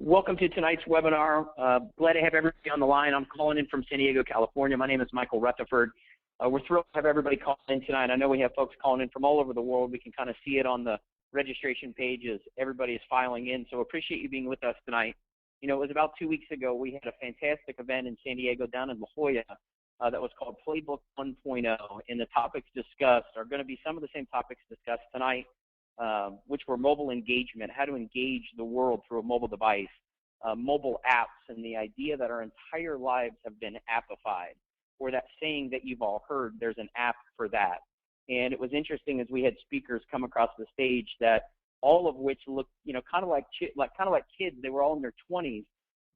Welcome to tonight's webinar. Glad to have everybody on the line. I'm calling in from San Diego, California. My name is Michael Rutherford. We're thrilled to have everybody call in tonight. I know we have folks calling in from all over the world. We can kind of see it on the registration page as everybody is filing in, so appreciate you being with us tonight. You know, it was about 2 weeks ago we had a fantastic event in San Diego down in La Jolla that was called Playbook 1.0, and the topics discussed are going to be some of the same topics discussed tonight, which were mobile engagement, how to engage the world through a mobile device, mobile apps, and the idea that our entire lives have been appified, or that saying that you've all heard, there's an app for that. And it was interesting as we had speakers come across the stage that all of which looked, you know, kind of like kids. They were all in their 20s,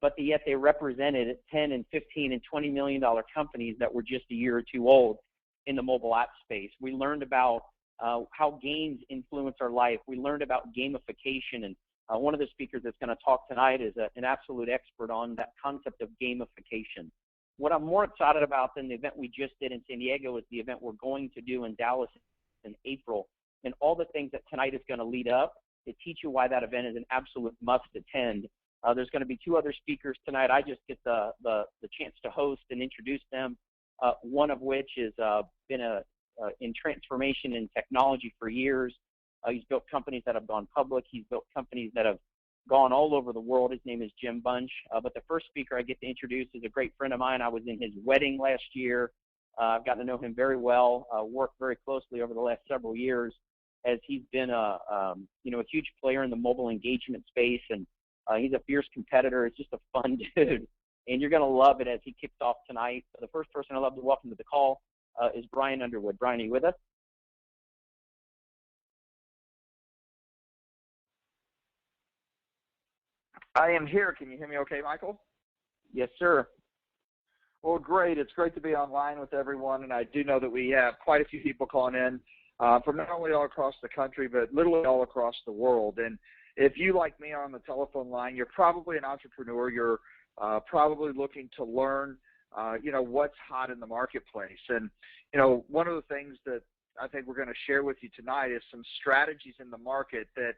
but yet they represented 10 and 15 and $20 million companies that were just a year or two old in the mobile app space. We learned about how games influence our life. We learned about gamification, and one of the speakers that's going to talk tonight is an absolute expert on that concept of gamification. What I'm more excited about than the event we just did in San Diego is the event we're going to do in Dallas in April, and all the things that tonight is going to lead up to teach you why that event is an absolute must attend. There's going to be two other speakers tonight. I just get the chance to host and introduce them, one of which has been in transformation in technology for years. He's built companies that have gone public. He's built companies that have gone all over the world. His name is Jim Bunch. But the first speaker I get to introduce is a great friend of mine. I was in his wedding last year. I've gotten to know him very well, worked very closely over the last several years as he's been a huge player in the mobile engagement space, and he's a fierce competitor. It's just a fun dude, and you're going to love it as he kicks off tonight. So the first person I'd love to welcome to the call is Brian Underwood. Brian, are you with us? I am here. Can you hear me okay, Michael? Yes, sir. Well, great. It's great to be online with everyone, and I do know that we have quite a few people calling in from not only all across the country, but literally all across the world. And if you, like me, are on the telephone line, you're probably an entrepreneur. You're probably looking to learn, what's hot in the marketplace. And, one of the things that I think we're going to share with you tonight is some strategies in the market that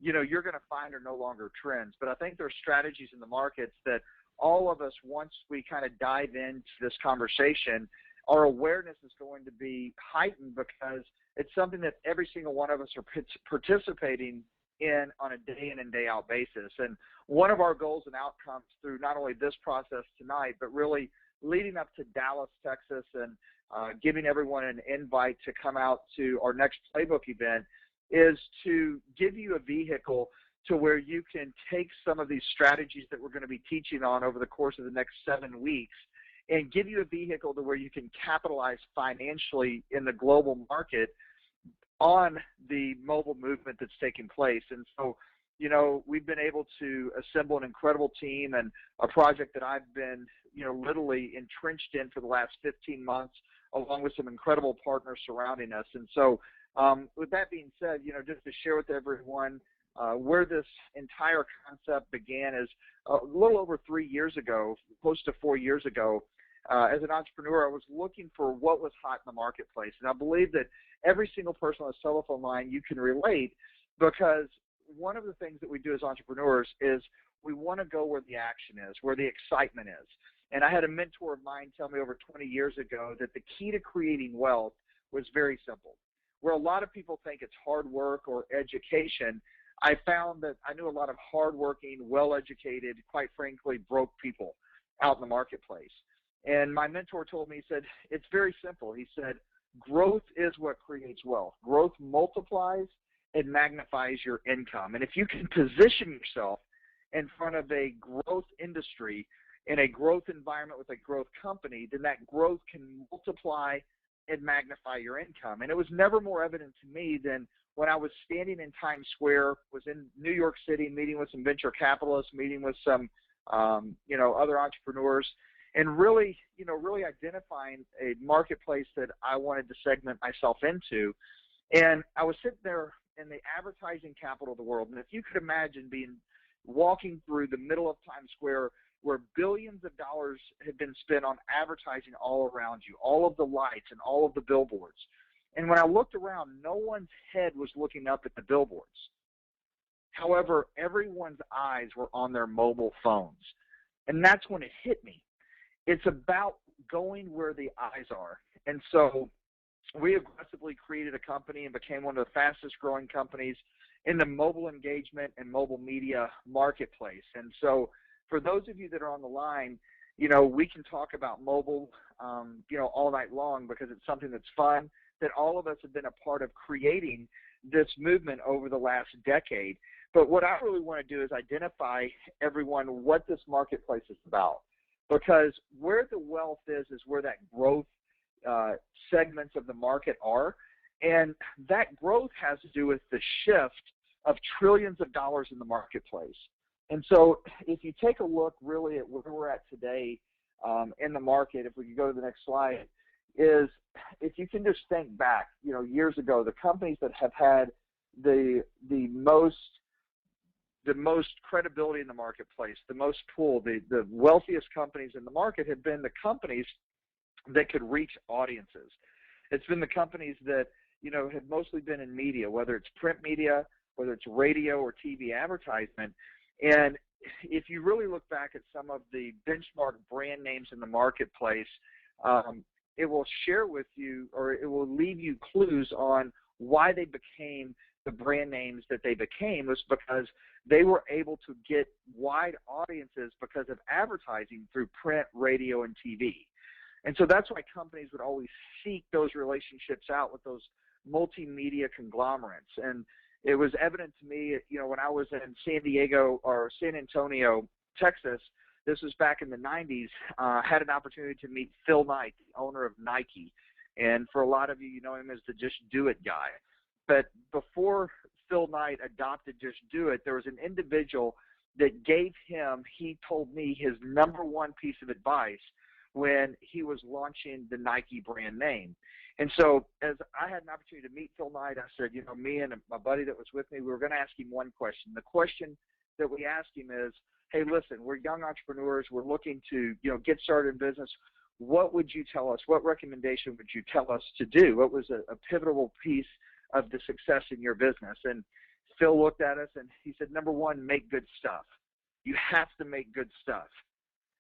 you're going to find are no longer trends. But I think there are strategies in the markets that all of us, once we kind of dive into this conversation, our awareness is going to be heightened because it's something that every single one of us are participating in on a day in and day out basis. And one of our goals and outcomes through not only this process tonight, but really leading up to Dallas, Texas, and giving everyone an invite to come out to our next Playbook event is to give you a vehicle to where you can take some of these strategies that we're going to be teaching on over the course of the next 7 weeks and give you a vehicle to where you can capitalize financially in the global market on the mobile movement that's taking place. And so, we've been able to assemble an incredible team and a project that I've been, literally entrenched in for the last 15 months, along with some incredible partners surrounding us. And so, with that being said, just to share with everyone where this entire concept began is a little over 3 years ago, close to 4 years ago. As an entrepreneur, I was looking for what was hot in the marketplace. And I believe that every single person on the telephone line, you can relate, because one of the things that we do as entrepreneurs is we want to go where the action is, where the excitement is. And I had a mentor of mine tell me over 20 years ago that the key to creating wealth was very simple. Where a lot of people think it's hard work or education, I found that I knew a lot of hardworking, well-educated, quite frankly, broke people out in the marketplace. And my mentor told me, he said, it's very simple. He said, growth is what creates wealth. Growth multiplies and magnifies your income. And if you can position yourself in front of a growth industry, in a growth environment with a growth company, then that growth can multiply and magnify your income. And it was never more evident to me than when I was standing in Times Square, was in New York City, meeting with some venture capitalists, meeting with some, other entrepreneurs, and really identifying a marketplace that I wanted to segment myself into. And I was sitting there in the advertising capital of the world. And if you could imagine walking through the middle of Times Square, where billions of dollars have been spent on advertising all around you, all of the lights and all of the billboards. And when I looked around, no one's head was looking up at the billboards. However, everyone's eyes were on their mobile phones. And that's when it hit me. It's about going where the eyes are. And so we aggressively created a company and became one of the fastest growing companies in the mobile engagement and mobile media marketplace. And so for those of you that are on the line, we can talk about mobile, all night long, because it's something that's fun, that all of us have been a part of creating this movement over the last decade. But what I really want to do is identify everyone what this marketplace is about, because where the wealth is where that growth segments of the market are, and that growth has to do with the shift of trillions of dollars in the marketplace. And so if you take a look really at where we're at today in the market, if we could go to the next slide, is if you can just think back, years ago, the companies that have had the most credibility in the marketplace, the most pull, the wealthiest companies in the market have been the companies that could reach audiences. It's been the companies that, have mostly been in media, whether it's print media, whether it's radio or TV advertisement. And if you really look back at some of the benchmark brand names in the marketplace, it will share with you, or it will leave you clues on why they became the brand names that they became. Was because they were able to get wide audiences because of advertising through print, radio, and TV. And so that's why companies would always seek those relationships out with those multimedia conglomerates. And it was evident to me, when I was in San Antonio, Texas, this was back in the 90s, had an opportunity to meet Phil Knight, the owner of Nike. And for a lot of you, you know him as the Just Do It guy. But before Phil Knight adopted Just Do It, there was an individual that gave him, he told me, his number one piece of advice when he was launching the Nike brand name. And so as I had an opportunity to meet Phil Knight, I said, me and my buddy that was with me, we were going to ask him one question. The question that we asked him is, hey, listen, we're young entrepreneurs. We're looking to, get started in business. What would you tell us? What recommendation would you tell us to do? What was a pivotal piece of the success in your business? And Phil looked at us and he said, number one, make good stuff. You have to make good stuff.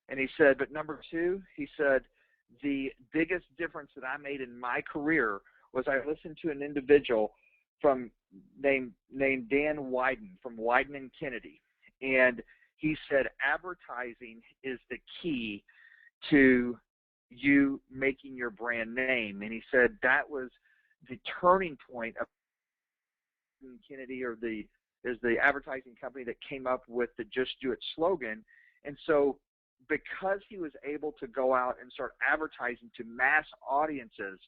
And he said, but number two, he said, the biggest difference that I made in my career was I listened to an individual named Dan Wyden from Wyden and Kennedy. And he said, advertising is the key to you making your brand name. And he said that was the turning point of Kennedy, is the advertising company that came up with the Just Do It slogan. And so because he was able to go out and start advertising to mass audiences,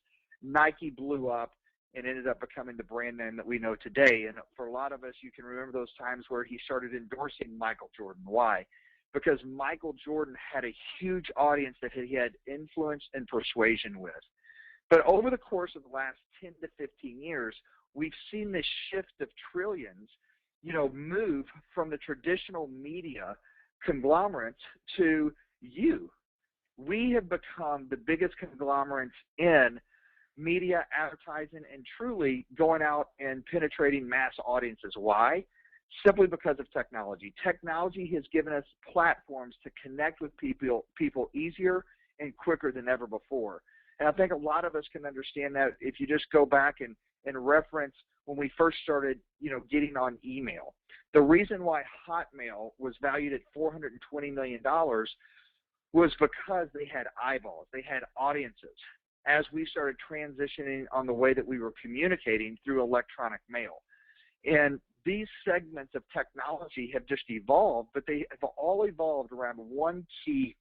Nike blew up and ended up becoming the brand name that we know today. And for a lot of us, you can remember those times where he started endorsing Michael Jordan. Why? Because Michael Jordan had a huge audience that he had influence and persuasion with. But over the course of the last 10 to 15 years, we've seen this shift of trillions, move from the traditional media conglomerates to you. We have become the biggest conglomerates in media, advertising, and truly going out and penetrating mass audiences. Why? Simply because of technology. Technology has given us platforms to connect with people easier and quicker than ever before. And I think a lot of us can understand that if you just go back and reference when we first started, getting on email. The reason why Hotmail was valued at $420 million was because they had eyeballs, they had audiences. As we started transitioning on the way that we were communicating through electronic mail. And these segments of technology have just evolved, but they have all evolved around one key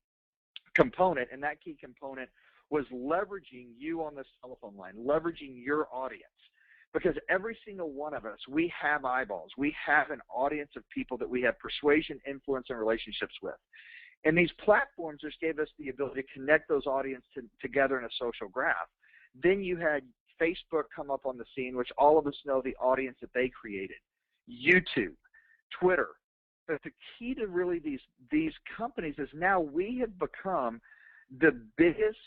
component, and that key component was leveraging you on this telephone line, leveraging your audience. Because every single one of us, we have eyeballs. We have an audience of people that we have persuasion, influence, and relationships with. And these platforms just gave us the ability to connect those audiences together in a social graph. Then you had Facebook come up on the scene, which all of us know the audience that they created. YouTube, Twitter. But the key to really these companies is now we have become the biggest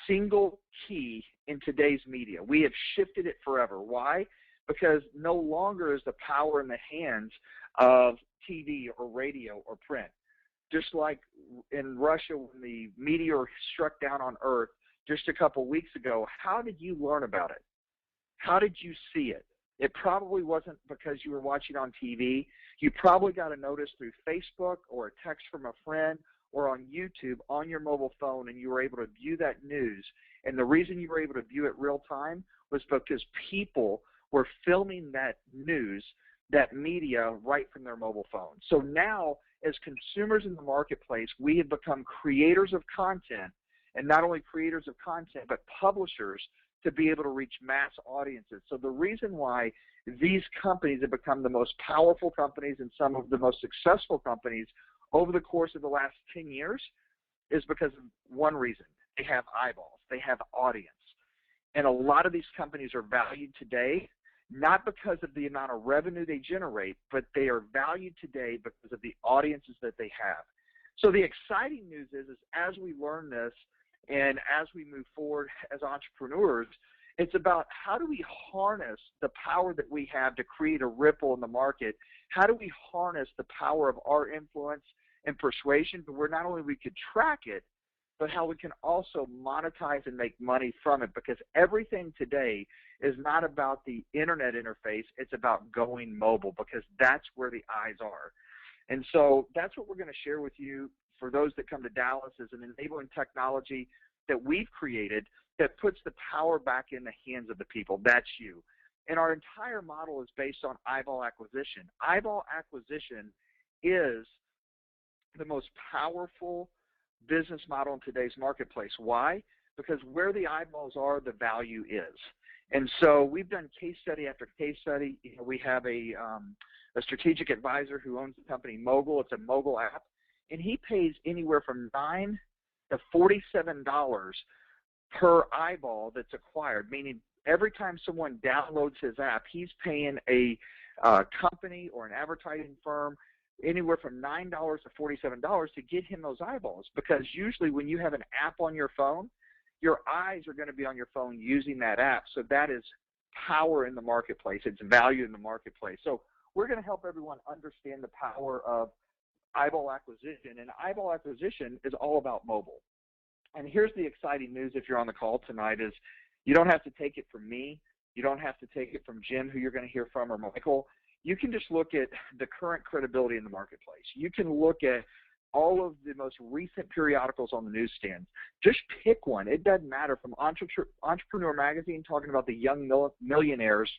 single key in today's media. We have shifted it forever. Why? because no longer is the power in the hands of TV or radio or print. Just like in Russia when the meteor struck down on Earth just a couple weeks ago, how did you learn about it? How did you see it? It probably wasn't because you were watching on TV. You probably got a notice through Facebook or a text from a friend or on YouTube on your mobile phone, and you were able to view that news. And the reason you were able to view it real time was because people were filming that news, that media, right from their mobile phone. So now, as consumers in the marketplace, we have become creators of content, and not only creators of content, but publishers to be able to reach mass audiences. So the reason why these companies have become the most powerful companies and some of the most successful companies over the course of the last 10 years is because of one reason. They have eyeballs. They have audience. And a lot of these companies are valued today not because of the amount of revenue they generate, but they are valued today because of the audiences that they have. So the exciting news is as we learn this and as we move forward as entrepreneurs, it's about how do we harness the power that we have to create a ripple in the market? How do we harness the power of our influence and persuasion, but where not only we could track it, but how we can also monetize and make money from it, because everything today is not about the internet interface, it's about going mobile, because that's where the eyes are. And so that's what we're going to share with you for those that come to Dallas, is an enabling technology that we've created that puts the power back in the hands of the people. That's you. And our entire model is based on eyeball acquisition. Eyeball acquisition is the most powerful business model in today's marketplace. Why? Because where the eyeballs are, the value is. And so we've done case study after case study. You know, we have a strategic advisor who owns the company Mogul. It's a mobile app, and he pays anywhere from $9 to $47 per eyeball that's acquired, meaning every time someone downloads his app, he's paying a company or an advertising firm anywhere from $9 to $47 to get him those eyeballs, because usually when you have an app on your phone, your eyes are going to be on your phone using that app. So that is power in the marketplace. It's value in the marketplace. So we're going to help everyone understand the power of eyeball acquisition, and eyeball acquisition is all about mobile. And here's the exciting news if you're on the call tonight is you don't have to take it from me. You don't have to take it from Jim, who you're going to hear from, or Michael. You can just look at the current credibility in the marketplace. You can look at all of the most recent periodicals on the newsstand. Just pick one. It doesn't matter, from Entrepreneur Magazine talking about the young millionaires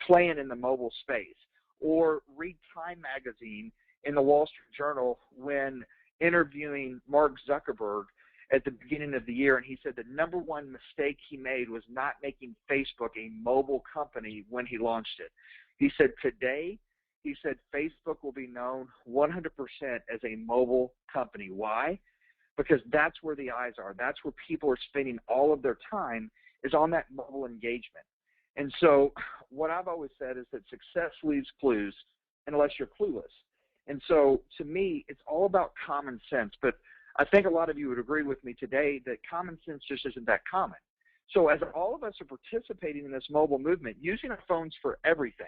playing in the mobile space, or read Time Magazine in the Wall Street Journal when interviewing Mark Zuckerberg at the beginning of the year, and he said the number one mistake he made was not making Facebook a mobile company when he launched it. He said today, he said Facebook will be known 100% as a mobile company. Why? Because that's where the eyes are. That's where people are spending all of their time, is on that mobile engagement. And so what I've always said is that success leaves clues unless you're clueless. And so to me, it's all about common sense. But I think a lot of you would agree with me today that common sense just isn't that common. So as all of us are participating in this mobile movement, using our phones for everything,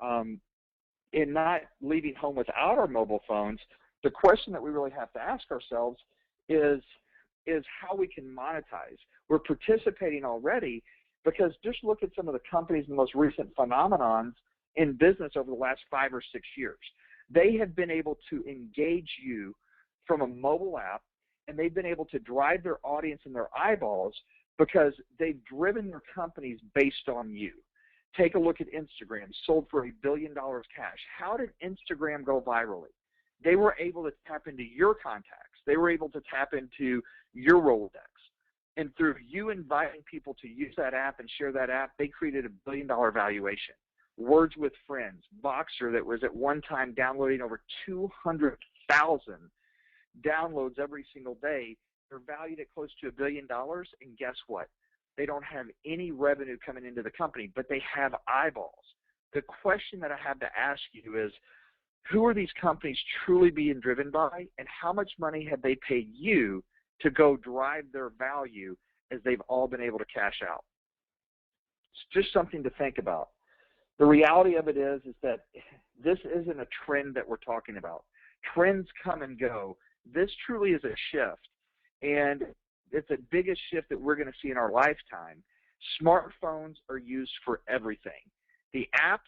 and not leaving home without our mobile phones, the question that we really have to ask ourselves is how we can monetize. We're participating already, because just look at some of the companies, the most recent phenomenons in business over the last 5 or 6 years. They have been able to engage you from a mobile app, and they've been able to drive their audience and their eyeballs because they've driven their companies based on you. Take a look at Instagram, sold for $1 billion cash. How did Instagram go virally? They were able to tap into your contacts. They were able to tap into your Rolodex. And through you inviting people to use that app and share that app, they created $1 billion valuation. Words with Friends, Boxer, that was at one time downloading over 200,000 downloads every single day. They're valued at close to $1 billion, and guess what? They don't have any revenue coming into the company, but they have eyeballs. The question that I have to ask you is, who are these companies truly being driven by, and how much money have they paid you to go drive their value as they've all been able to cash out? It's just something to think about. The reality of it is that this isn't a trend that we're talking about. Trends come and go. This truly is a shift, and it's the biggest shift that we're going to see in our lifetime. Smartphones are used for everything. The apps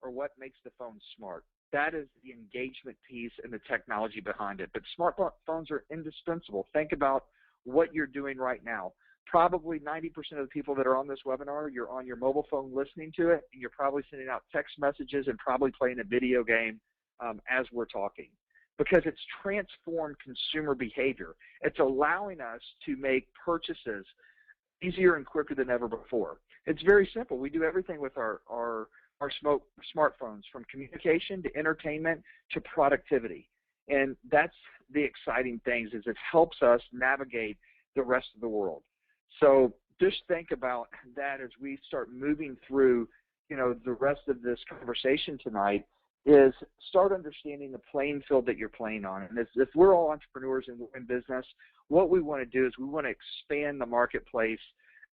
are what makes the phone smart. That is the engagement piece and the technology behind it. But smartphones are indispensable. Think about what you're doing right now. Probably 90% of the people that are on this webinar, you're on your mobile phone listening to it, and you're probably sending out text messages and probably playing a video game as we're talking, because it's transformed consumer behavior. It's allowing us to make purchases easier and quicker than ever before. It's very simple. We do everything with our smartphones, from communication to entertainment to productivity. And that's the exciting things, is it helps us navigate the rest of the world. So just think about that as we start moving through, the rest of this conversation tonight, is start understanding the playing field that you're playing on. And if we're all entrepreneurs and we're in business, what we want to do is we want to expand the marketplace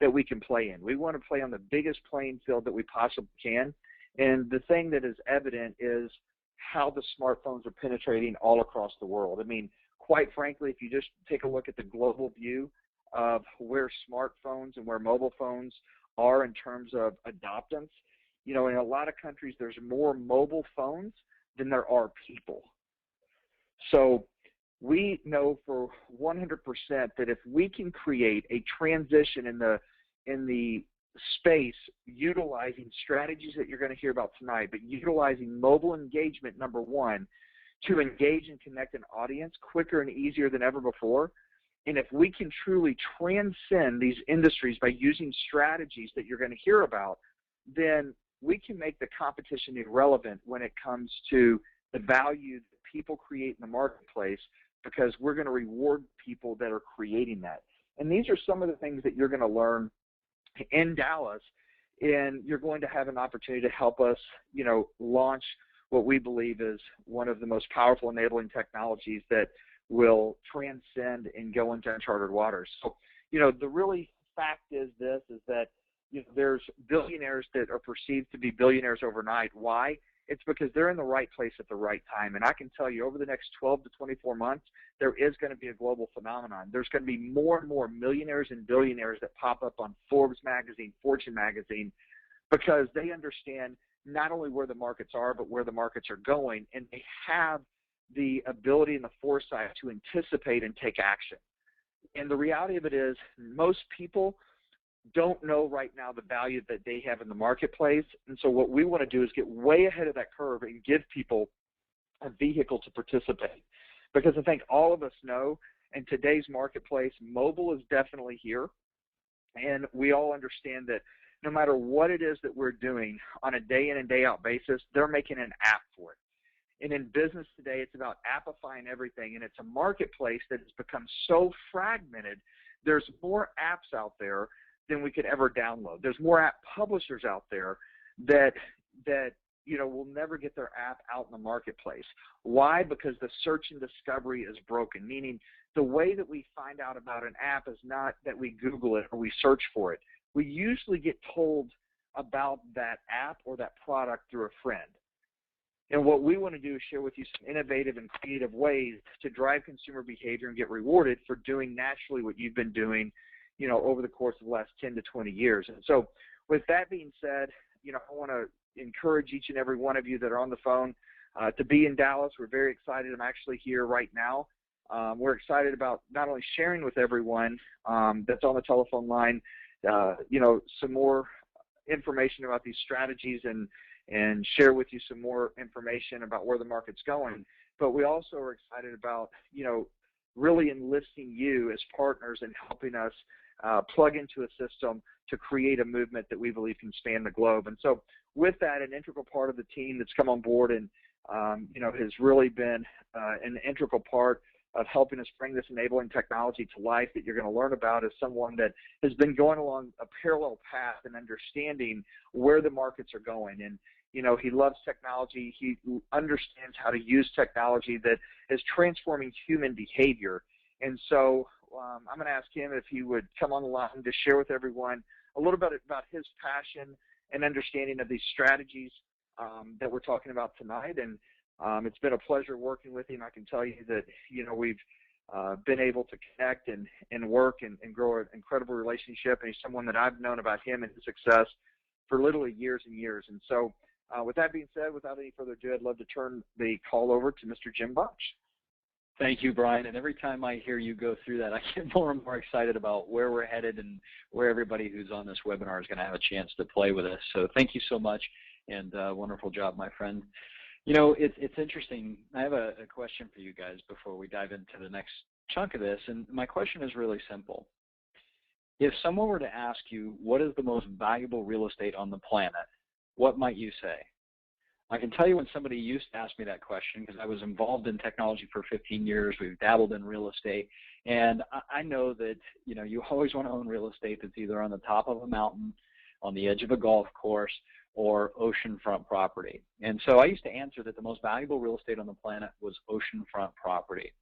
that we can play in. We want to play on the biggest playing field that we possibly can. And the thing that is evident is how the smartphones are penetrating all across the world. I mean, quite frankly, if you just take a look at the global view of where smartphones and where mobile phones are in terms of adoptance, in a lot of countries there's more mobile phones than there are people. So we know for 100% that if we can create a transition in the space, utilizing strategies that you're going to hear about tonight, but utilizing mobile engagement, number one, to engage and connect an audience quicker and easier than ever before. And if we can truly transcend these industries by using strategies that you're going to hear about, then we can make the competition irrelevant when it comes to the value that people create in the marketplace, because we're going to reward people that are creating that. And these are some of the things that you're going to learn in Dallas, and you're going to have an opportunity to help us, launch what we believe is one of the most powerful enabling technologies that will transcend and go into uncharted waters. So, the really fact is that there's billionaires that are perceived to be billionaires overnight. Why? It's because they're in the right place at the right time. And I can tell you, over the next 12 to 24 months, there is going to be a global phenomenon. There's going to be more and more millionaires and billionaires that pop up on Forbes magazine, Fortune magazine, because they understand not only where the markets are, but where the markets are going, and they have the ability and the foresight to anticipate and take action. And the reality of it is, most people don't know right now the value that they have in the marketplace. And so what we want to do is get way ahead of that curve and give people a vehicle to participate. Because I think all of us know in today's marketplace, mobile is definitely here. And we all understand that no matter what it is that we're doing on a day in and day out basis, they're making an app for it. And in business today, it's about appifying everything. And it's a marketplace that has become so fragmented. There's more apps out there than we could ever download. There's more app publishers out there that will never get their app out in the marketplace. Why? Because the search and discovery is broken, meaning the way that we find out about an app is not that we Google it or we search for it. We usually get told about that app or that product through a friend. And what we want to do is share with you some innovative and creative ways to drive consumer behavior and get rewarded for doing naturally what you've been doing, over the course of the last 10 to 20 years. And so with that being said, I want to encourage each and every one of you that are on the phone to be in Dallas. We're very excited. I'm actually here right now. We're excited about not only sharing with everyone that's on the telephone line, some more information about these strategies and share with you some more information about where the market's going, but we also are excited about, really enlisting you as partners and helping us plug into a system to create a movement that we believe can span the globe. And so with that, an integral part of the team that's come on board and, has really been an integral part of helping us bring this enabling technology to life that you're going to learn about is someone that has been going along a parallel path and understanding where the markets are going. And, he loves technology. He understands how to use technology that is transforming human behavior. And so I'm going to ask him if he would come on the line to share with everyone a little bit about his passion and understanding of these strategies that we're talking about tonight. And it's been a pleasure working with him. I can tell you that, we've been able to connect and work and grow an incredible relationship. And he's someone that I've known about him and his success for literally years and years. And so with that being said, without any further ado, I'd love to turn the call over to Mr. Jim Bunch. Thank you, Brian. And every time I hear you go through that, I get more and more excited about where we're headed and where everybody who's on this webinar is going to have a chance to play with us. So thank you so much, and wonderful job, my friend. It's interesting. I have a question for you guys before we dive into the next chunk of this, and my question is really simple. If someone were to ask you, what is the most valuable real estate on the planet, what might you say? I can tell you when somebody used to ask me that question, because I was involved in technology for 15 years, we've dabbled in real estate, and I know that, you always want to own real estate that's either on the top of a mountain, on the edge of a golf course, or oceanfront property. And so I used to answer that the most valuable real estate on the planet was oceanfront property.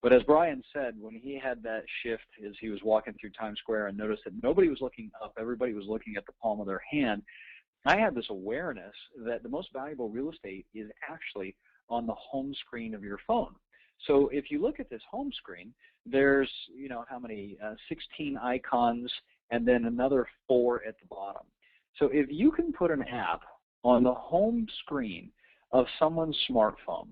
But as Brian said, when he had that shift as he was walking through Times Square and noticed that nobody was looking up, everybody was looking at the palm of their hand, I had this awareness that the most valuable real estate is actually on the home screen of your phone. So if you look at this home screen, there's, how many, 16 icons and then another 4 at the bottom. So if you can put an app on the home screen of someone's smartphone,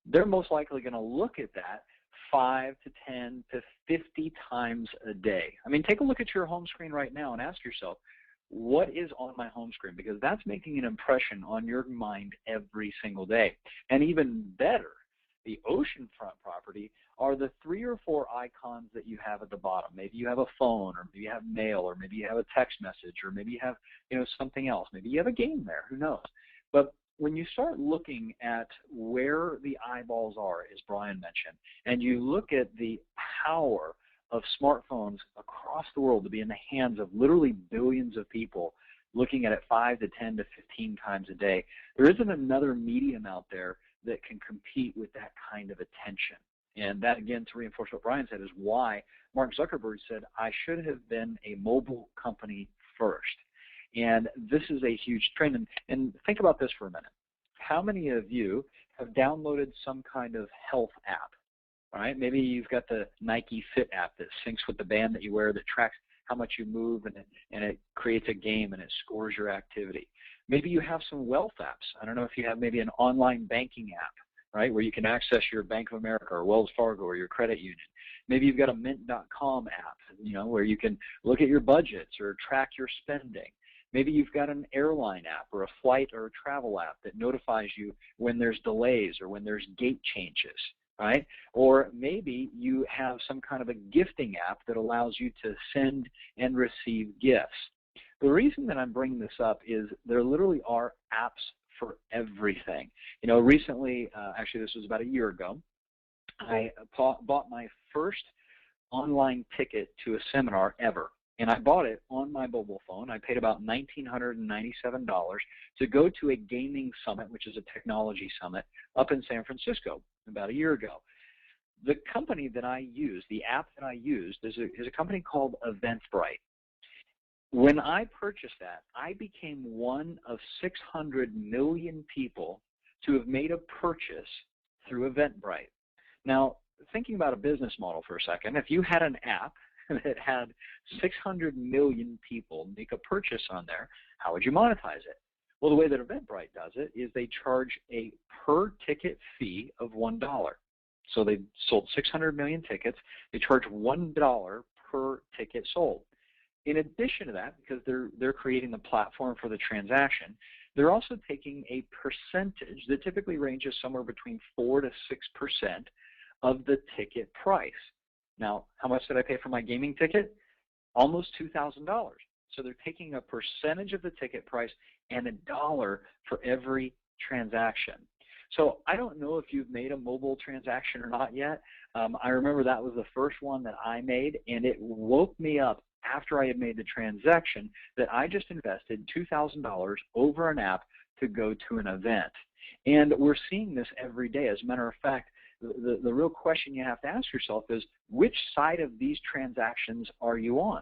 they're most likely going to look at that 5 to 10 to 50 times a day. I mean, take a look at your home screen right now and ask yourself, what is on my home screen? Because that's making an impression on your mind every single day. And even better, the oceanfront property are the 3 or 4 icons that you have at the bottom. Maybe you have a phone, or maybe you have mail, or maybe you have a text message, or maybe you have, something else. Maybe you have a game there, who knows? But when you start looking at where the eyeballs are, as Brian mentioned, and you look at the power of smartphones across the world to be in the hands of literally billions of people looking at it 5 to 10 to 15 times a day, there isn't another medium out there that can compete with that kind of attention. And that, again, to reinforce what Brian said, is why Mark Zuckerberg said, I should have been a mobile company first. And this is a huge trend. And think about this for a minute. How many of you have downloaded some kind of health app? All right, maybe you've got the Nike Fit app that syncs with the band that you wear, that tracks how much you move, and it creates a game and it scores your activity. Maybe you have some wealth apps. I don't know if you have maybe an online banking app, right, where you can access your Bank of America or Wells Fargo or your credit union. Maybe you've got a Mint.com app, where you can look at your budgets or track your spending. Maybe you've got an airline app or a flight or a travel app that notifies you when there's delays or when there's gate changes, right? Or maybe you have some kind of a gifting app that allows you to send and receive gifts. The reason that I'm bringing this up is there literally are apps for everything. Recently, actually this was about a year ago, I bought my first online ticket to a seminar ever. And I bought it on my mobile phone. I paid about $1,997 to go to a gaming summit, which is a technology summit, up in San Francisco about a year ago. The company that I used, the app that I used, is a company called Eventbrite. When I purchased that, I became one of 600 million people to have made a purchase through Eventbrite. Now, thinking about a business model for a second, if you had an app that had 600 million people make a purchase on there, how would you monetize it? Well, the way that Eventbrite does it is they charge a per ticket fee of $1. So they sold 600 million tickets. They charge $1 per ticket sold. In addition to that, because they're creating the platform for the transaction, they're also taking a percentage that typically ranges somewhere between 4 to 6% of the ticket price. Now, how much did I pay for my gaming ticket? Almost $2,000. So they're taking a percentage of the ticket price and $1 for every transaction. So I don't know if you've made a mobile transaction or not yet. I remember that was the first one that I made, and it woke me up after I had made the transaction that I just invested $2,000 over an app to go to an event. And we're seeing this every day. As a matter of fact, the real question you have to ask yourself is, which side of these transactions are you on?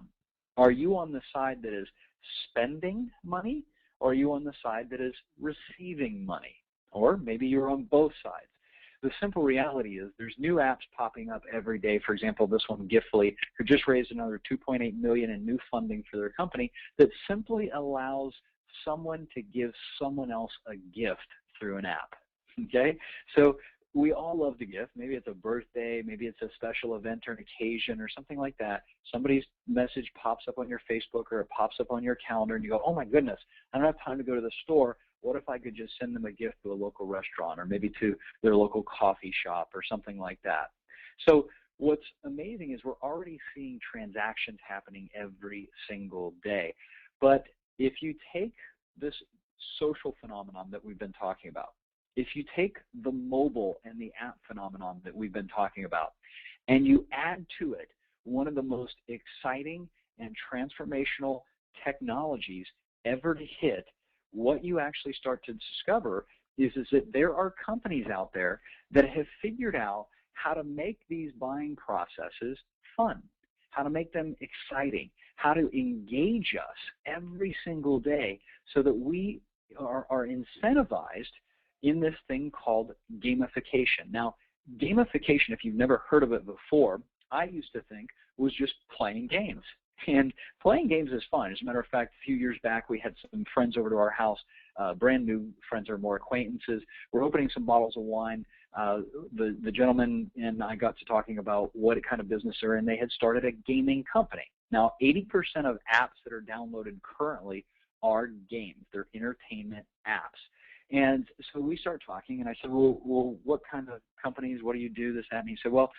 Are you on the side that is spending money, Or are you on the side that is receiving money? Or maybe you're on both sides. The simple reality is there's new apps popping up every day. For example, this one, Giftly, who just raised another $2.8 million in new funding for their company that simply allows someone to give someone else a gift through an app. Okay? So we all love to gift. Maybe it's a birthday, maybe it's a special event or an occasion or something like that. Somebody's message pops up on your Facebook or it pops up on your calendar and you go, oh my goodness, I don't have time to go to the store. What if I could just send them a gift to a local restaurant or maybe to their local coffee shop or something like that? So what's amazing is we're already seeing transactions happening every single day. But if you take this social phenomenon that we've been talking about, if you take the mobile and the app phenomenon that we've been talking about, and you add to it one of the most exciting and transformational technologies ever to hit, what you actually start to discover is that there are companies out there that have figured out how to make these buying processes fun, how to make them exciting, how to engage us every single day so that we are incentivized in this thing called gamification. Now, gamification, if you've never heard of it before, I used to think was just playing games. And playing games is fun. As a matter of fact, a few years back, we had some friends over to our house, brand new friends or more acquaintances. We're opening some bottles of wine. The gentleman and I got to talking about what kind of business they're in. They had started a gaming company. Now, 80% of apps that are downloaded currently are games. They're entertainment apps. And so we start talking, and I said, well, what kind of companies, what do you do, this, that? And he said, well,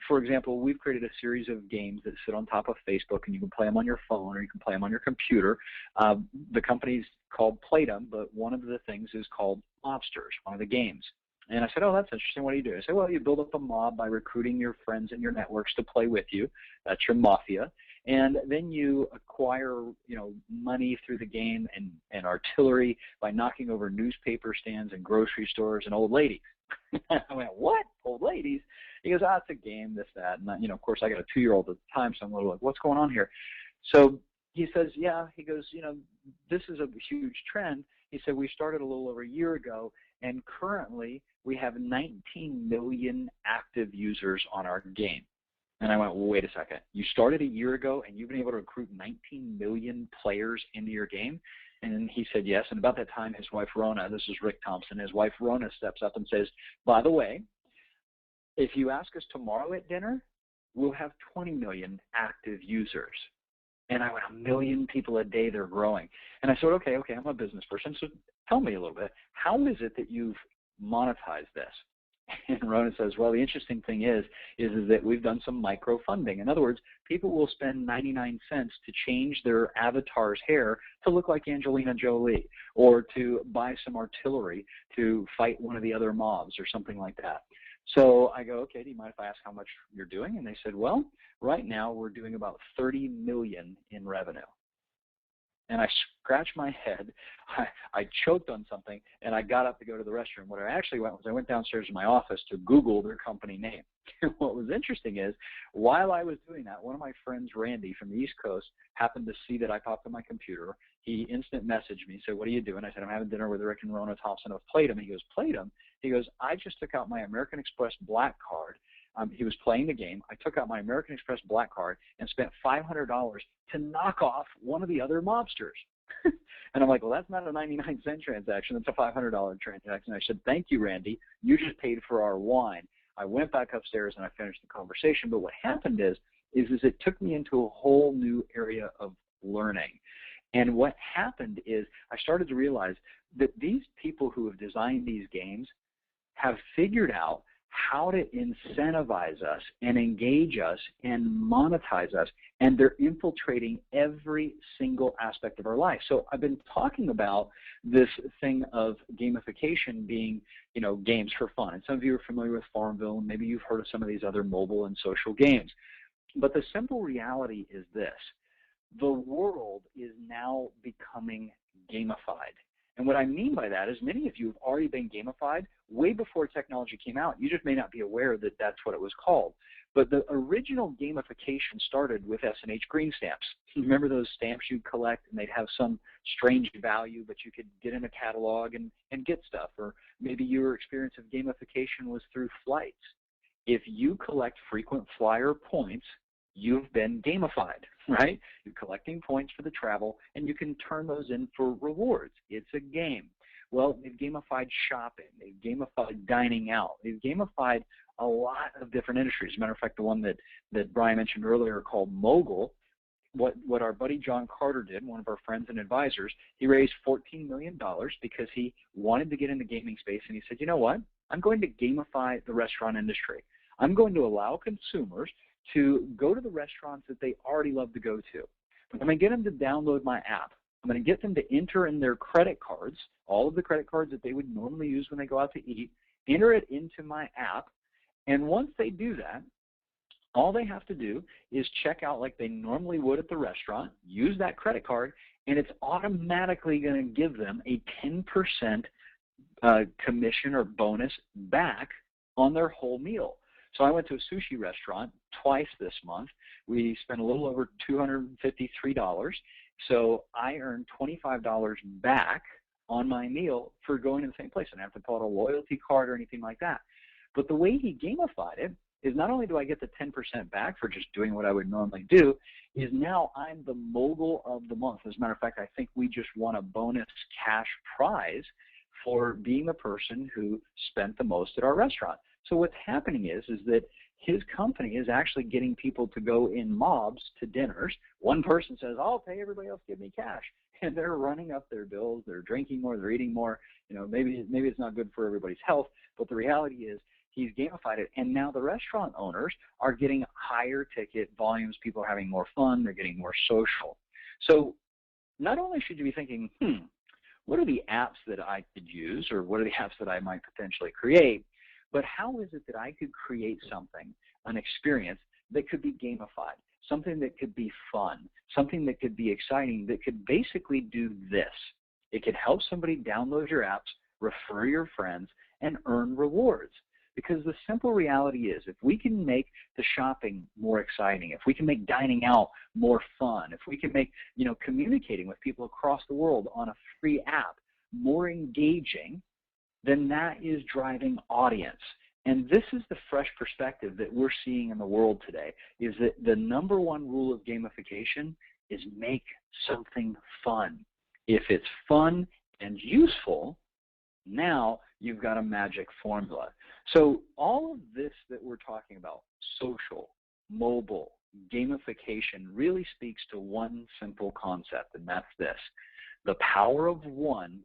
for example, we've created a series of games that sit on top of Facebook, and you can play them on your phone or you can play them on your computer. The company's called Playbook, but one of the things is called Mobsters, one of the games. And I said, oh, that's interesting. What do you do? I said, well, you build up a mob by recruiting your friends and your networks to play with you. That's your mafia. And then you acquire, money through the game and artillery by knocking over newspaper stands and grocery stores and old ladies. I went, what? Old ladies? He goes, it's a game, this, that. And, of course, I got a 2-year-old at the time, so I'm a little like, what's going on here? So he says, yeah. He goes, this is a huge trend. He said, we started a little over a year ago, and currently we have 19 million active users on our game. And I went, well, wait a second. You started a year ago, and you've been able to recruit 19 million players into your game? And he said, yes. And about that time, his wife, Rona, this is Rick Thompson, his wife, Rona, steps up and says, by the way, if you ask us tomorrow at dinner, we'll have 20 million active users. And I went, 1 million people a day, they're growing. And I said, okay, I'm a business person, so tell me a little bit. How is it that you've monetized this? And Rona says, well, the interesting thing is that we've done some micro funding. In other words, people will spend 99 cents to change their avatar's hair to look like Angelina Jolie, or to buy some artillery to fight one of the other mobs or something like that. So I go, okay, do you mind if I ask how much you're doing? And they said, well, right now we're doing about 30 million in revenue. And I scratched my head, I choked on something, and I got up to go to the restroom. What I actually went was I went downstairs to my office to Google their company name. What was interesting is, while I was doing that, one of my friends, Randy, from the East Coast, happened to see that I popped on my computer. He instant messaged me, said, what are you doing? I said, I'm having dinner with Rick and Rona Thompson of Playbook. He goes, Playbook? He goes, I just took out my American Express Black Card. He was playing the game. I took out my American Express Black Card and spent $500 to knock off one of the other mobsters. And I'm like, well, that's not a 99-cent transaction. It's a $500 transaction. I said, thank you, Randy. You just paid for our wine. I went back upstairs and I finished the conversation. But what happened is it took me into a whole new area of learning. And what happened is I started to realize that these people who have designed these games have figured out how to incentivize us and engage us and monetize us, and they're infiltrating every single aspect of our life. So I've been talking about this thing of gamification being, games for fun. And some of you are familiar with Farmville, and maybe you've heard of some of these other mobile and social games. But the simple reality is this: the world is now becoming gamified. And what I mean by that is many of you have already been gamified way before technology came out. You just may not be aware that that's what it was called. But the original gamification started with S&H green stamps. Remember those stamps you'd collect and they'd have some strange value, but you could get in a catalog and get stuff. Or maybe your experience of gamification was through flights. If you collect frequent flyer points, you've been gamified, right? You're collecting points for the travel, and you can turn those in for rewards. It's a game. Well, they've gamified shopping. They've gamified dining out. They've gamified a lot of different industries. As a matter of fact, the one that Brian mentioned earlier called Mogul, what our buddy John Carter did, one of our friends and advisors, he raised $14 million because he wanted to get in the gaming space, and he said, you know what? I'm going to gamify the restaurant industry. I'm going to allow consumers to go to the restaurants that they already love to go to. I'm going to get them to download my app. I'm going to get them to enter in their credit cards, all of the credit cards that they would normally use when they go out to eat, enter it into my app, and once they do that, all they have to do is check out like they normally would at the restaurant, use that credit card, and it's automatically going to give them a 10% commission or bonus back on their whole meal. So I went to a sushi restaurant twice this month. We spent a little over $253. So I earned $25 back on my meal for going to the same place. I didn't have to pull out a loyalty card or anything like that. But the way he gamified it is not only do I get the 10% back for just doing what I would normally do, is now I'm the mogul of the month. As a matter of fact, I think we just won a bonus cash prize for being the person who spent the most at our restaurant. So what's happening is that his company is actually getting people to go in mobs to dinners. One person says, I'll pay, everybody else give me cash. And they're running up their bills, they're drinking more, they're eating more. You know, maybe it's not good for everybody's health, but the reality is he's gamified it. And now the restaurant owners are getting higher ticket volumes. People are having more fun, they're getting more social. So not only should you be thinking, what are the apps that I could use, or what are the apps that I might potentially create, but how is it that I could create something, an experience that could be gamified, something that could be fun, something that could be exciting, that could basically do this. It could help somebody download your apps, refer your friends, and earn rewards. Because the simple reality is, if we can make the shopping more exciting, if we can make dining out more fun, if we can make, communicating with people across the world on a free app more engaging, then that is driving audience. And this is the fresh perspective that we're seeing in the world today, is that the number one rule of gamification is make something fun. If it's fun and useful, now you've got a magic formula. So all of this that we're talking about, social, mobile, gamification, really speaks to one simple concept, and that's this: the power of one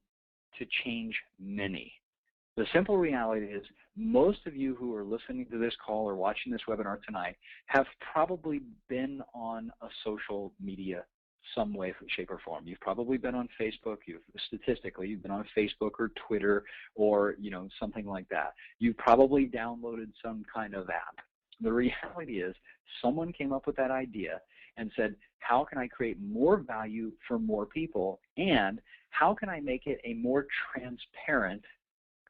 to change many. The simple reality is, most of you who are listening to this call or watching this webinar tonight have probably been on a social media some way, shape, or form. You've probably been on Facebook. Statistically, you've been on Facebook or Twitter or something like that. You've probably downloaded some kind of app. The reality is, someone came up with that idea and said, how can I create more value for more people, and how can I make it a more transparent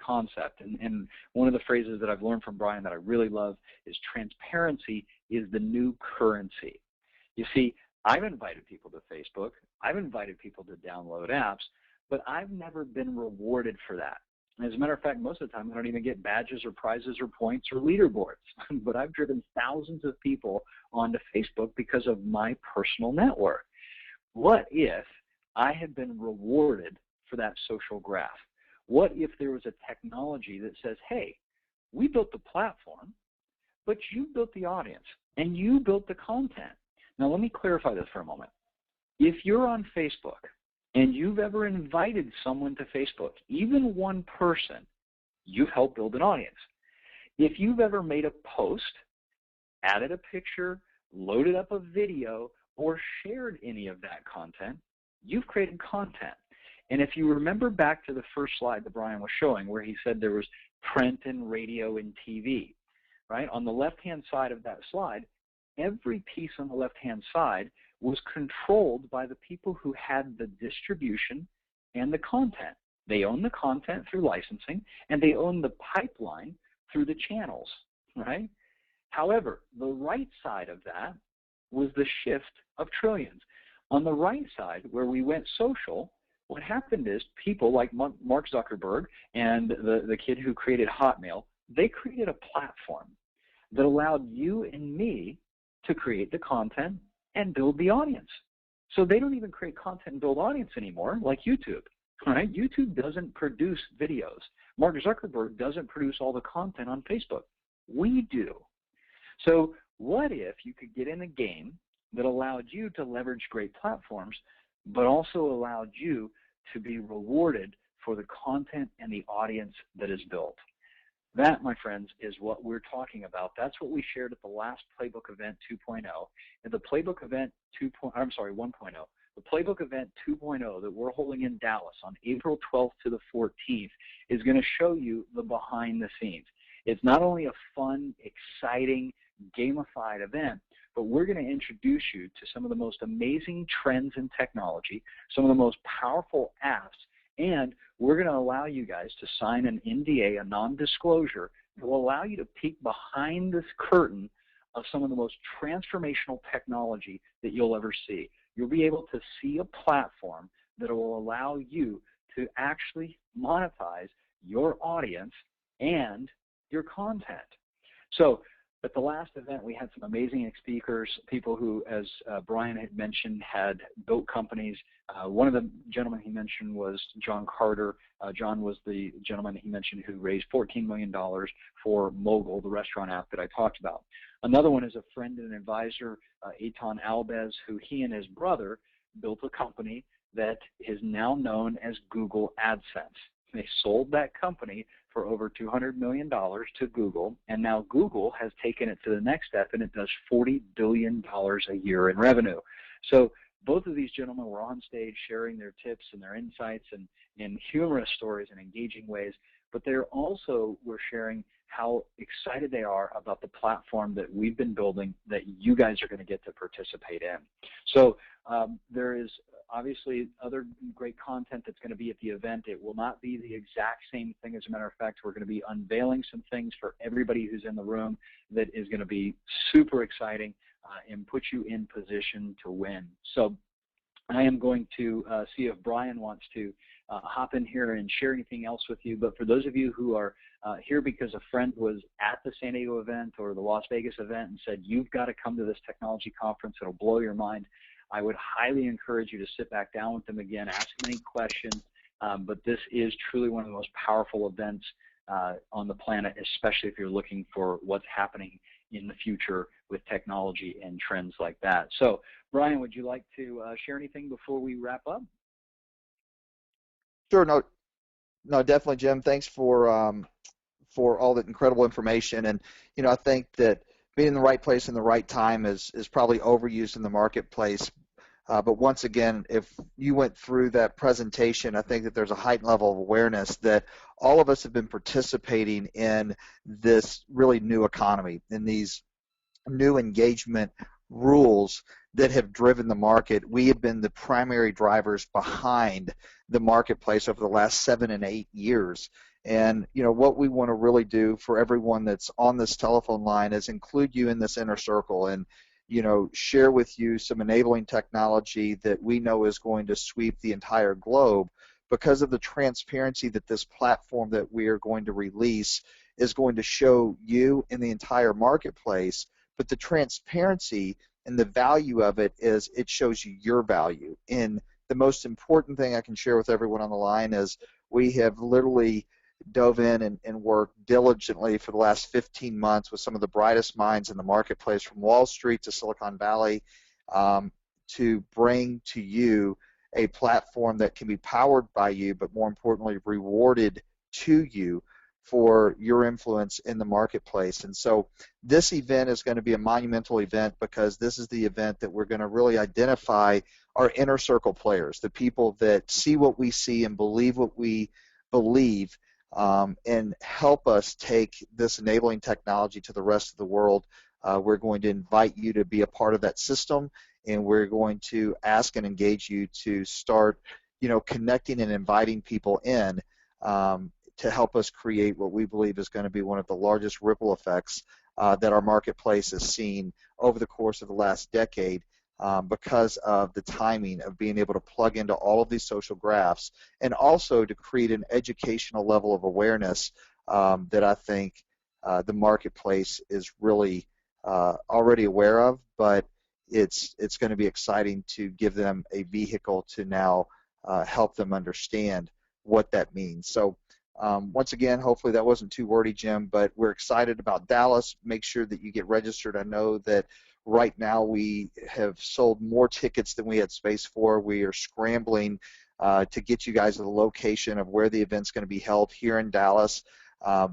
concept? And one of the phrases that I've learned from Brian that I really love is transparency is the new currency. You see, I've invited people to Facebook, I've invited people to download apps, but I've never been rewarded for that. As a matter of fact, most of the time I don't even get badges or prizes or points or leaderboards, but I've driven thousands of people onto Facebook because of my personal network. What if I had been rewarded for that social graph? What if there was a technology that says, hey, we built the platform, but you built the audience and you built the content? Now, let me clarify this for a moment. If you're on Facebook and you've ever invited someone to Facebook, even one person, you've helped build an audience. If you've ever made a post, added a picture, loaded up a video, or shared any of that content, you've created content. And if you remember back to the first slide that Brian was showing, where he said there was print and radio and TV, right? On the left-hand side of that slide, every piece on the left-hand side was controlled by the people who had the distribution and the content. They own the content through licensing, and they own the pipeline through the channels, right? However, the right side of that was the shift of trillions. On the right side, where we went social, what happened is people like Mark Zuckerberg and the kid who created Hotmail, they created a platform that allowed you and me to create the content and build the audience. So they don't even create content and build audience anymore like YouTube. Right? YouTube doesn't produce videos. Mark Zuckerberg doesn't produce all the content on Facebook. We do. So what if you could get in a game that allowed you to leverage great platforms, but also allowed you to be rewarded for the content and the audience that is built? That, my friends, is what we're talking about. That's what we shared at the last Playbook event 2.0. And the Playbook event 1.0. The Playbook event 2.0 that we're holding in Dallas on April 12th to the 14th is going to show you the behind the scenes. It's not only a fun, exciting, gamified event, but we're going to introduce you to some of the most amazing trends in technology, some of the most powerful apps, and we're going to allow you guys to sign an NDA, a non-disclosure, that will allow you to peek behind this curtain of some of the most transformational technology that you'll ever see. You'll be able to see a platform that will allow you to actually monetize your audience and your content. So at the last event, we had some amazing speakers, people who, as Brian had mentioned, had built companies. One of the gentlemen he mentioned was John Carter. John was the gentleman he mentioned who raised $14 million for Mogul, the restaurant app that I talked about. Another one is a friend and advisor, Eitan Albez, who he and his brother built a company that is now known as Google AdSense. They sold that company for over $200 million to Google, and now Google has taken it to the next step, and it does $40 billion a year in revenue. So both of these gentlemen were on stage sharing their tips and their insights and in humorous stories and engaging ways, but they also were sharing how excited they are about the platform that we've been building that you guys are going to get to participate in. So there is obviously other great content that's going to be at the event. It will not be the exact same thing. As a matter of fact, we're going to be unveiling some things for everybody who's in the room that is going to be super exciting and put you in position to win. So I am going to see if Brian wants to hop in here and share anything else with you. But for those of you who are here because a friend was at the San Diego event or the Las Vegas event and said, you've got to come to this technology conference, it'll blow your mind, I would highly encourage you to sit back down with them again, ask them any questions. But this is truly one of the most powerful events on the planet, especially if you're looking for what's happening in the future with technology and trends like that. So, Brian, would you like to share anything before we wrap up? Sure. No, definitely, Jim. Thanks for all that incredible information. And I think that being in the right place in the right time is probably overused in the marketplace. But once again, if you went through that presentation, I think that there's a heightened level of awareness that all of us have been participating in this really new economy, in these new engagement rules that have driven the market. We have been the primary drivers behind the marketplace over the last 7 and 8 years. And what we want to really do for everyone that's on this telephone line is include you in this inner circle and share with you some enabling technology that we know is going to sweep the entire globe because of the transparency that this platform that we are going to release is going to show you in the entire marketplace. But the transparency and the value of it is it shows you your value. And the most important thing I can share with everyone on the line is we have literally dove in and worked diligently for the last 15 months with some of the brightest minds in the marketplace from Wall Street to Silicon Valley to bring to you a platform that can be powered by you, but more importantly, rewarded to you for your influence in the marketplace. And so this event is going to be a monumental event because this is the event that we're going to really identify our inner circle players, the people that see what we see and believe what we believe, and help us take this enabling technology to the rest of the world. We're going to invite you to be a part of that system, and we're going to ask and engage you to start, connecting and inviting people in to help us create what we believe is going to be one of the largest ripple effects that our marketplace has seen over the course of the last decade, because of the timing of being able to plug into all of these social graphs, and also to create an educational level of awareness that I think the marketplace is really already aware of, but it's going to be exciting to give them a vehicle to now help them understand what that means. So once again, hopefully that wasn't too wordy, Jim, but we're excited about Dallas. Make sure that you get registered. I know that right now we have sold more tickets than we had space for. We are scrambling to get you guys to the location of where the event's going to be held here in Dallas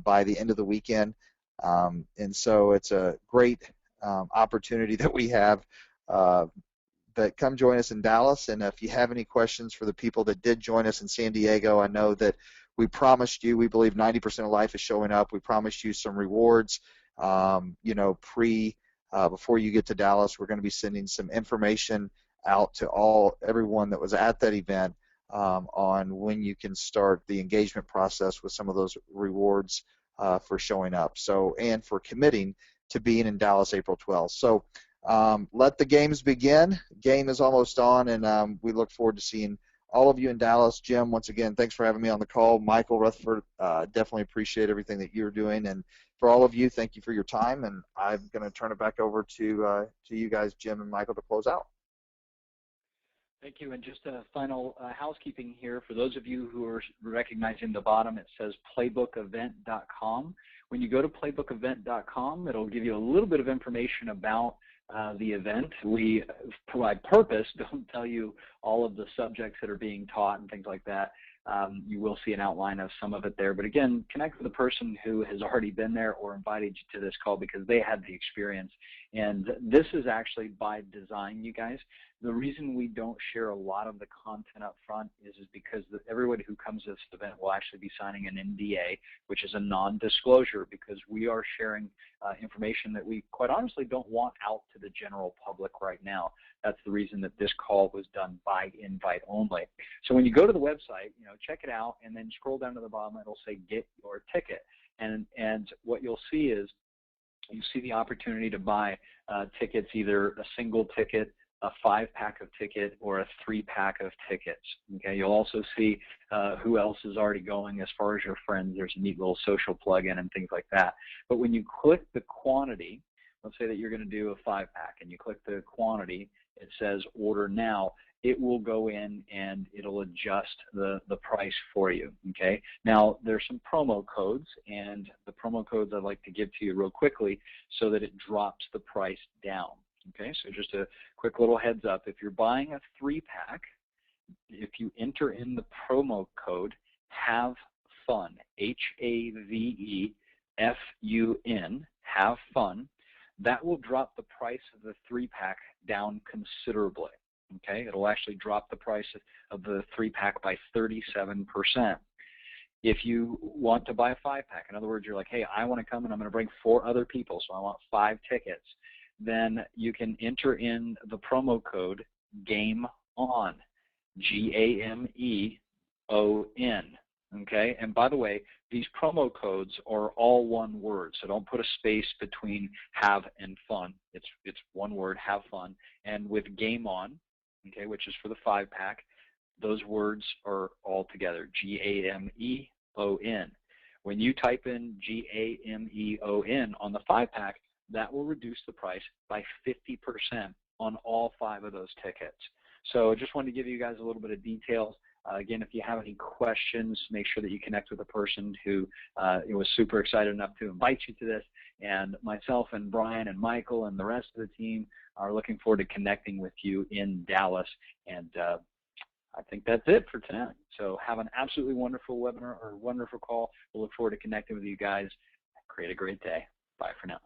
by the end of the weekend. And so it's a great opportunity that we have. But come join us in Dallas, and if you have any questions for the people that did join us in San Diego, I know that we promised you, we believe 90% of life is showing up. We promised you some rewards, you know, before you get to Dallas. We're going to be sending some information out to everyone that was at that event on when you can start the engagement process with some of those rewards for showing up, so, and for committing to being in Dallas April 12th. So let the games begin. Game is almost on, and we look forward to seeing all of you in Dallas. Jim, once again, thanks for having me on the call. Michael Rutherford, definitely appreciate everything that you're doing. And for all of you, thank you for your time. And I'm going to turn it back over to you guys, Jim and Michael, to close out. Thank you. And just a final housekeeping here. For those of you who are recognizing the bottom, it says playbookevent.com. When you go to playbookevent.com, it'll give you a little bit of information about the event. We, by purpose, don't tell you all of the subjects that are being taught and things like that. You will see an outline of some of it there. But again, connect with the person who has already been there or invited you to this call, because they had the experience. And this is actually by design, you guys. The reason we don't share a lot of the content up front is because everybody who comes to this event will actually be signing an NDA, which is a non-disclosure, because we are sharing information that we quite honestly don't want out to the general public right now. That's the reason that this call was done by invite only. So when you go to the website, you know, check it out, and then scroll down to the bottom. It'll say get your ticket, and what you'll see is you see the opportunity to buy tickets, either a single ticket, a 5-pack of ticket, or a 3-pack of tickets. Okay, you'll also see who else is already going as far as your friends. There's a neat little social plug-in and things like that. But when you click the quantity, let's say that you're going to do a 5-pack, and you click the quantity, it says order now. It will go in and it'll adjust the price for you. Okay. Now there's some promo codes, and the promo codes I'd like to give to you real quickly so that it drops the price down. Okay, so just a quick little heads up. If you're buying a 3-pack, if you enter in the promo code HAVE FUN, HAVEFUN, have fun, that will drop the price of the 3-pack down considerably. Okay, it'll actually drop the price of the 3-pack by 37%. If you want to buy a 5-pack, in other words, you're like, hey, I want to come and I'm going to bring 4 other people, so I want 5 tickets, then you can enter in the promo code GAME ON, GAMEON. Okay, and by the way, these promo codes are all one word, so don't put a space between have and fun. It's one word, have fun. And with Game On, okay, which is for the 5-pack, those words are all together, GAMEON. When you type in GAMEON on the 5-pack, that will reduce the price by 50% on all 5 of those tickets. So I just wanted to give you guys a little bit of details. Again, if you have any questions, make sure that you connect with a person who was super excited enough to invite you to this. And myself and Brian and Michael and the rest of the team are looking forward to connecting with you in Dallas. And I think that's it for tonight. So have an absolutely wonderful webinar or wonderful call. We'll look forward to connecting with you guys. Create a great day. Bye for now.